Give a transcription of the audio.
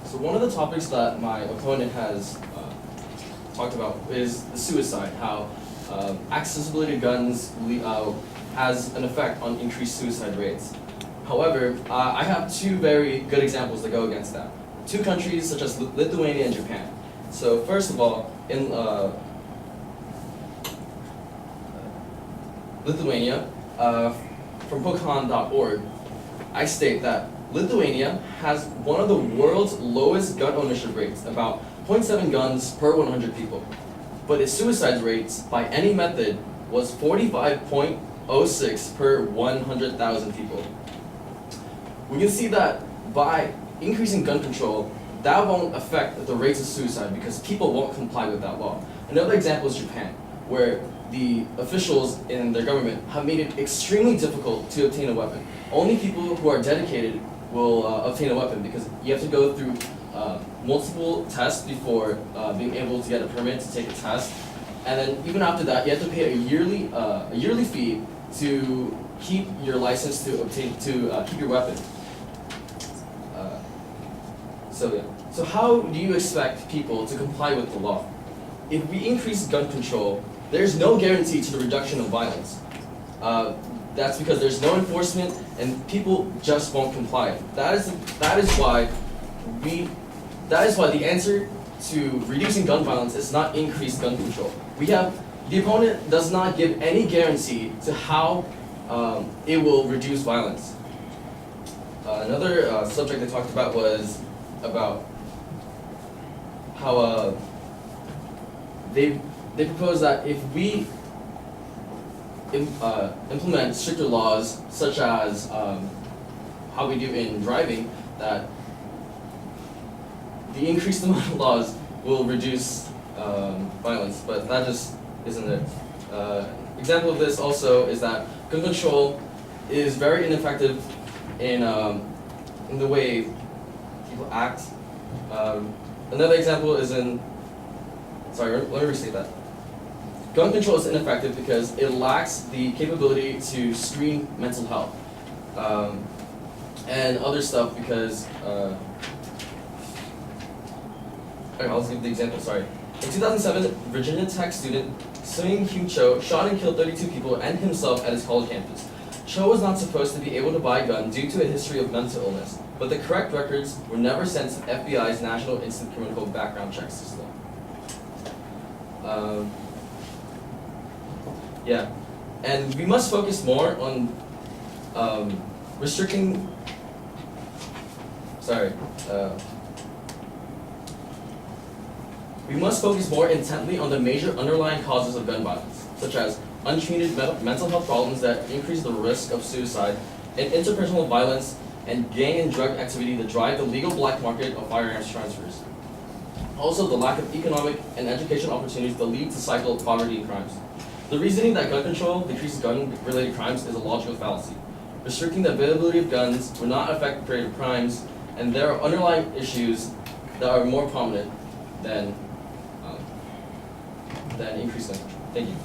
So one of the topics that my opponent has talked about is the suicide, how accessibility to guns has an effect on increased suicide rates. However, I have two very good examples that go against that. Two countries such as Lithuania and Japan. So first of all, in Lithuania, from Pokhan.org, I state that Lithuania has one of the world's lowest gun ownership rates, about 0.7 guns per 100 people. But its suicide rates, by any method, was 45.06 per 100,000 people. We can see that by increasing gun control, that won't affect the rates of suicide because people won't comply with that law. Another example is Japan, where the officials in their government have made it extremely difficult to obtain a weapon. Only people who are dedicated will obtain a weapon because you have to go through multiple tests before being able to get a permit to take a test. And then even after that, you have to pay a yearly fee to keep your license to keep your weapon. So how do you expect people to comply with the law? If we increase gun control, there's no guarantee to the reduction of violence. That's because there's no enforcement and people just won't comply. That is why the answer to reducing gun violence is not increased gun control. The opponent does not give any guarantee to how it will reduce violence. Another subject they talked about was about how they propose that if we implement stricter laws, such as how we do in driving, that the increased amount of laws will reduce violence, but that just isn't it. Example of this also is that gun control is very ineffective in the way people act. Another example is let me restate that. Gun control is ineffective because it lacks the capability to screen mental health and other stuff because, I'll just give the example, sorry. In 2007, Virginia Tech student Seung-Hyu Cho shot and killed 32 people and himself at his college campus. Cho was not supposed to be able to buy a gun due to a history of mental illness, but the correct records were never sent to FBI's National Instant Criminal Background Check System. Yeah, and we must focus more on we must focus more intently on the major underlying causes of gun violence, such as untreated mental health problems that increase the risk of suicide, and interpersonal violence, and gang and drug activity that drive the legal black market of firearms transfers. Also, the lack of economic and educational opportunities that lead to cycle of poverty and crimes. The reasoning that gun control decreases gun-related crimes is a logical fallacy. Restricting the availability of guns will not affect the rate of crimes, and there are underlying issues that are more prominent than increased gun control. Thank you.